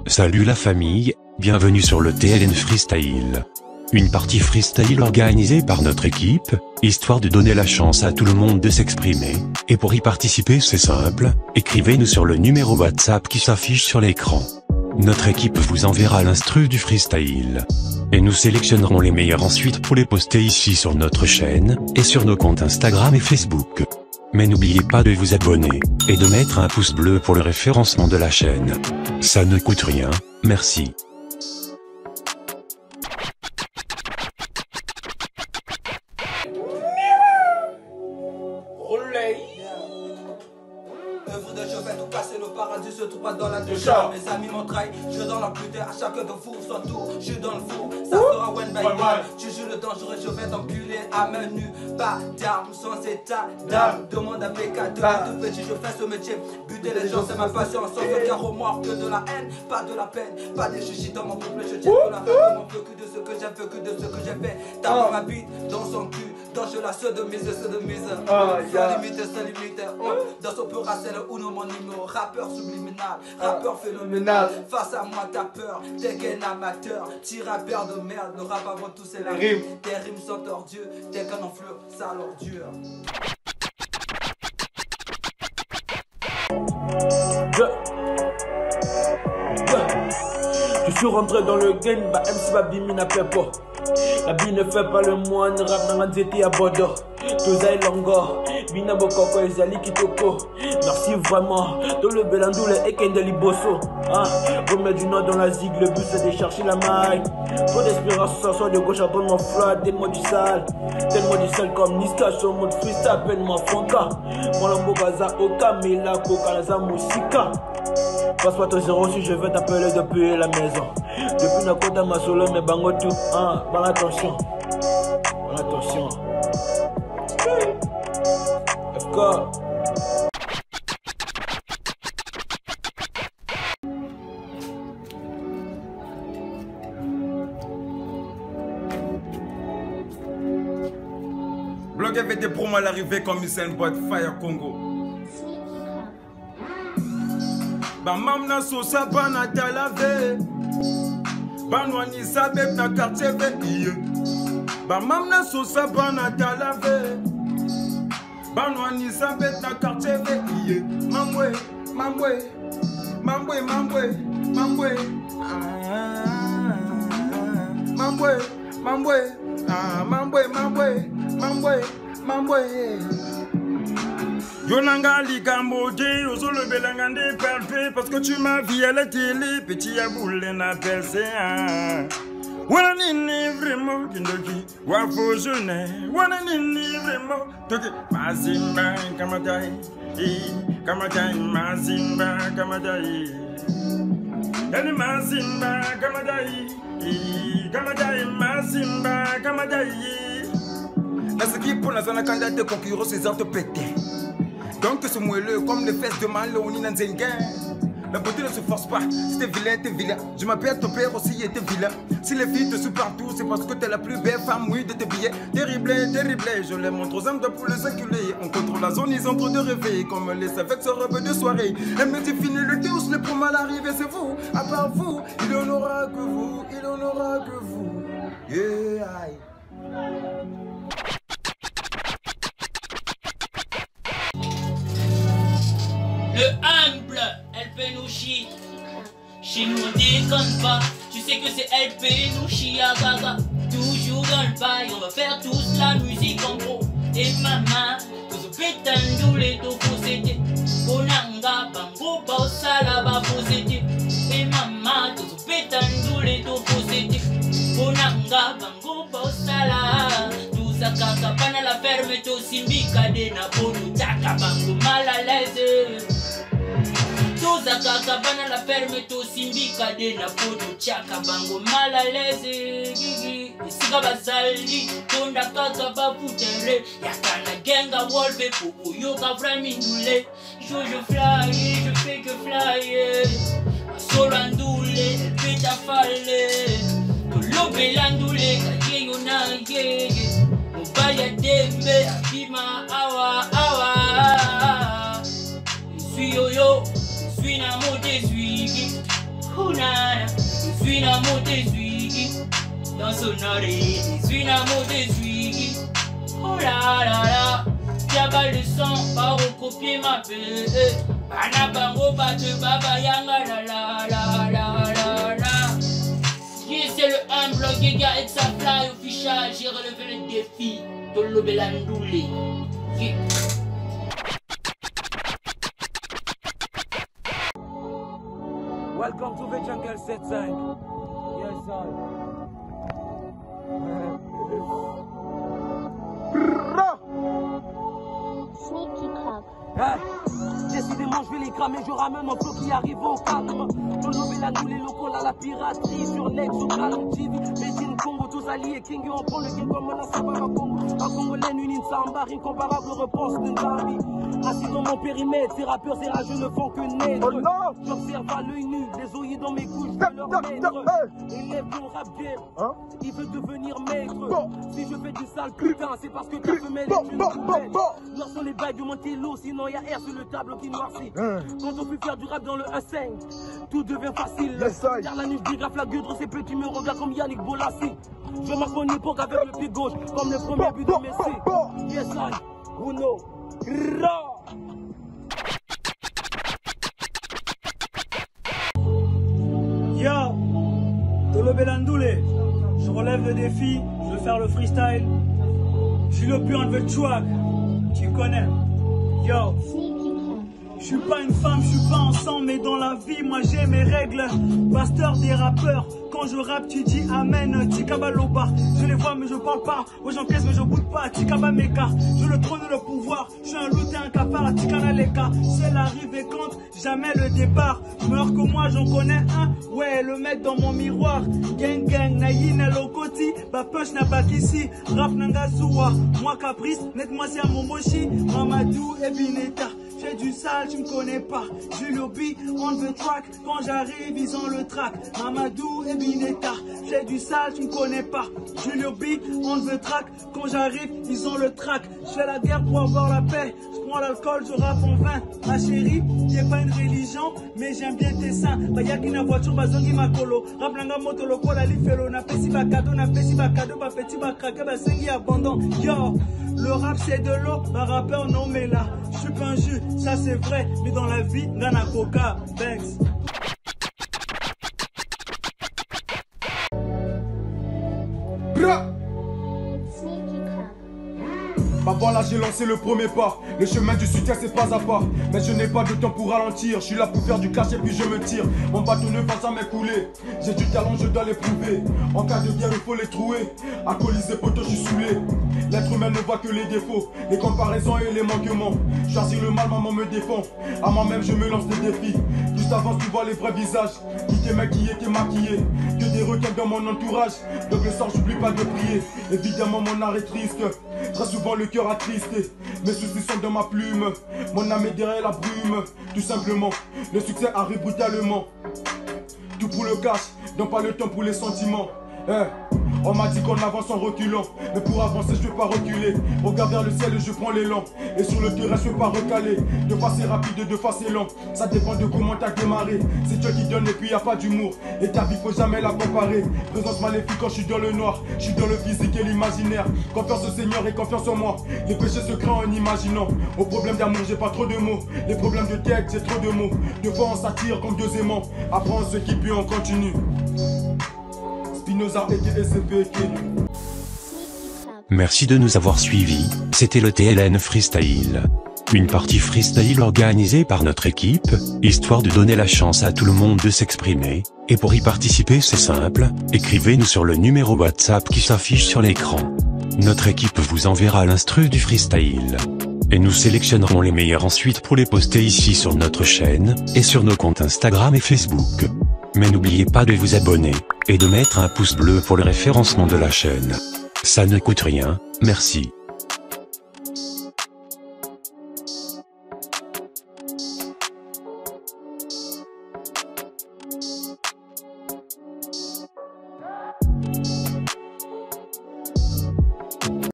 Salut la famille, bienvenue sur le TLN Freestyle. Une partie freestyle organisée par notre équipe, histoire de donner la chance à tout le monde de s'exprimer, et pour y participer c'est simple, écrivez-nous sur le numéro WhatsApp qui s'affiche sur l'écran. Notre équipe vous enverra l'instru du freestyle. Et nous sélectionnerons les meilleurs ensuite pour les poster ici sur notre chaîne, et sur nos comptes Instagram et Facebook. Mais n'oubliez pas de vous abonner, et de mettre un pouce bleu pour le référencement de la chaîne. Ça ne coûte rien, merci. Œuvre de je vais tout casser, le paradis se trouve pas dans la douche. Mes amis m'ont trahi, je dans la pluie, à chacun de vous son tour, je suis dans le four, ça fera one by one. Tu joues le dangereux, je vais t'enculer à main nue. Pas d'armes sans état d'âme, demande à PK2. Tout petit, je fais ce métier, buter les gens c'est ma passion. Sans aucun remords, que de la haine, pas de la peine, pas des chuchis dans mon couple. Je tiens de la fin de mon peu, que de ce que j'ai fait, que de ce que j'ai fait. Ta ma bite dans son cul, dans je la sodomise, sodomise. Sans limite, sans limite, dans son pur racel. Uno mon numéro, rappeur subliminal, rappeur phénoménal. Face à moi t'as peur, t'es qu'un amateur, petit rappeur de merde, le rap avant tout c'est la rime. Tes rimes sont tordues, t'es qu'un enflure, sale ordure. Je suis rentré dans le game, bah MC Babimi n'a fait pas. La vie ne fait pas le moine, rap dans la zété à Bordeaux. Tozaï Longo, Bina Bokoko et Zali Kitoko. Merci vraiment, dans le Belandoule et Kendeli Bosso. Remets du nord dans la zig, le but c'est de chercher la maille. Trop d'espérance, ça soit de gauche à droite, mon froid, tellement du sale comme Niska, sur mode freestyle, peine mon franca. Mon lambo gaza, Oka, Mila, Koka, Laza, Moussika. Passe-moi ton 06, je vais t'appeler depuis la maison. Depuis la côte à ma solo, mais bango tout. Bon attention. Bon attention. Let's go. Blog avait des promos à l'arrivée comme Usain Bolt, Fire Congo. Bamam na sosa bana talave, banwani sabeb na quartier veille. Bamam na sosa bana talave, banwani sabeb na quartier veille. Mamwe, mamwe, mamwe, mamwe, mamwe, mamwe, mamwe, mamwe, mamwe, mamwe, mamwe. Yonanga ligamode, ozolo belangande parfait parce que tu m'as vu à la télé, petit aboulé n'a percé. Wana nini vraiment kindoki, wafo jeune, wana nini vraiment, toki mazimba kamatai, kamatai mazimba kamatai, yani mazimba kamatai, kamatai mazimba kamatai. Dans ce qui pour la zone candidat de concurrence, ces autres pétés. Donc c'est moelleux comme les fesses de Maloni Nanzenga. La beauté ne se force pas, si t'es vilain, t'es vilain. Je m'appelle ton père aussi, il était vilain. Si les filles te suivent partout, c'est parce que t'es la plus belle femme, oui, de tes billets. Terrible, terrible, je les montre aux hommes de pour les inculés. On contrôle la zone, ils ont trop de réveil, comme les avec ce robe de soirée. Elle me dit fini le tous, le promo à l'arrivée, c'est vous. À part vous, il en aura que vous, il en aura que vous. Yeah, aïe. Le humble LP Nouchi. Chez nous on déconne pas. Tu sais que c'est LP Nouchi à gaga. Toujours dans le bail, on va faire tous la musique en gros. Et maman, vous pétez tous les dos possédés. Bonanga, bango, bausala, va posséder. Et maman, vous pétez tous les dos possédés. Bonanga, bango, bausala. Tout ça, kaka, pana la ferme, to simbika de na bono, tchaka, bango, mal à l'aise. Toza kaka bana la ferme to simbika de na podo chaka bango mal à l'aise gigi sika bazali tonda kaka baputere yakana genga wolbe pour yoga vraiment ndule je fly je fais que fly solo andule peta fale to lobe landule kaje yona ye mobaya dembe abima awa awa suis yo yo suis na mode suis Oh nana, je suis l'amour des Zwiggy. Dans son oreille, je suis l'amour des Zwiggy. Oh là là là, diable de sang, pas recopier ma paix. Banabango bate baba yanga la la la la la la. Yeah, c'est le humble Giga et sa fly official. J'ai relevé le défi de l'Obelandoulé. Yeah. Welcome to the jungle set sign. Yes, sir. Sneaky Club. Hey, décidément je vais les cramer, je ramène un peu qui arrive au calme. Tolo Belandou, les locaux à la piraterie sur l'ex-Calme TV. Médine Congo, tous alliés, King, on prend le King comme un Asaba Congo. Un Congolais, une Samba, incomparable réponse d'une Zambi. Assis dans mon périmètre, ces rappeurs, ces rageux ne font que naître. Oh non, j'observe à l'œil nu, les oeillets dans mes couches, je leur mettre. Élève ton rap game, il veut devenir maître. Si je fais du sale putain, c'est parce que ta femelle est une poubelle. Noir sont les bagues de Montello, sinon y'a R sur le tableau qui noircit. Quand on peut faire du rap dans le 1-5, tout devient facile. Car la nuit, je dégrafe la gueule, ces petits me regardent comme Yannick Bolassi. Je marque mon époque avec le pied gauche, comme le premier but de Messi. Yes, I, Uno, Ra. Yo, Tolo Belandoulé, je relève le défi, je veux faire le freestyle. Je suis le plus on the track, tu connais. Yo, je suis pas une femme, je suis pas ensemble, mais dans la vie, moi j'ai mes règles. Pasteur des rappeurs, quand je rappe, tu dis amen, Tikaba Loba. Je les vois, mais je parle pas. Ouais, j'encaisse, mais je boude pas, Tikaba Meka. Je le trône le pouvoir, je suis un loup et un cafard, Tikana Leka. C'est l'arrivée compte, jamais le départ. Meurs que moi, j'en connais un. Ouais, le mec dans mon miroir. Gang gang, Naïn, Lokoti. Bah, punch n'a pas qu'ici. Rap Nangazoua. Moi, Caprice, net-moi, c'est un Momoshi. Mamadou et Bineta. J'ai du sale, tu me connais pas. Julio B, on the track. Quand j'arrive, ils ont le track. Mamadou et Bineta. J'ai du sale, tu me connais pas. Julio B, on the track. Quand j'arrive, ils ont le track. Je fais la guerre pour avoir la paix. Je prends l'alcool, je rappe en vin. Ma chérie, j'ai pas une religion, mais j'aime bien tes seins. Bayaki na voiture, bazongi makolo. Rap nanga moto loko la lifelo. Na pesi bakado, na pesi bakado. Ba petit bakrake, ba sengi abandon. Yo, le rap c'est de l'eau. Un rappeur non mais là, je suis pas un jus. Ça c'est vrai, mais dans la vie, Nana Coca, Banks. Bah voilà, j'ai lancé le premier pas. Le chemin du soutien c'est pas à pas. Mais je n'ai pas de temps pour ralentir. Je suis là pour faire du cash et puis je me tire. Mon bateau ne va jamais couler. J'ai du talent, je dois l'éprouver. En cas de guerre il faut les trouer. Alcoolisé poteau, je suis saoulé. L'être humain ne voit que les défauts, les comparaisons et les manquements. Choisir le mal, maman me défend. À moi-même je me lance des défis. Juste avant tu vois les vrais visages. Tous tes mecs qui étaient maquillés. Que des requins dans mon entourage. Donc le soir j'oublie pas de prier. Évidemment mon art est triste. Très souvent le cœur attristé. Mes soucis sont dans ma plume. Mon âme est derrière la brume. Tout simplement, le succès arrive brutalement. Tout pour le cash, donc pas le temps pour les sentiments. On m'a dit qu'on avance en reculant. Mais pour avancer je veux pas reculer. Regarde vers le ciel et je prends l'élan. Et sur le terrain je veux pas recaler. De fois c'est rapide, de fois c'est lent. Ça dépend de comment t'as démarré. C'est Dieu qui donne et puis y a pas d'humour. Et ta vie faut jamais la comparer. Présence maléfique quand je suis dans le noir. Je suis dans le physique et l'imaginaire. Confiance au Seigneur et confiance en moi. Les péchés se créent en imaginant. Au problème d'amour j'ai pas trop de mots. Les problèmes de tête j'ai trop de mots. De fois on s'attire comme deux aimants. Après on se quitte puis on continue. Merci de nous avoir suivis, c'était le TLN Freestyle. Une partie freestyle organisée par notre équipe, histoire de donner la chance à tout le monde de s'exprimer, et pour y participer c'est simple, écrivez-nous sur le numéro WhatsApp qui s'affiche sur l'écran. Notre équipe vous enverra l'instru du freestyle. Et nous sélectionnerons les meilleurs ensuite pour les poster ici sur notre chaîne, et sur nos comptes Instagram et Facebook. Mais n'oubliez pas de vous abonner, et de mettre un pouce bleu pour le référencement de la chaîne. Ça ne coûte rien, merci.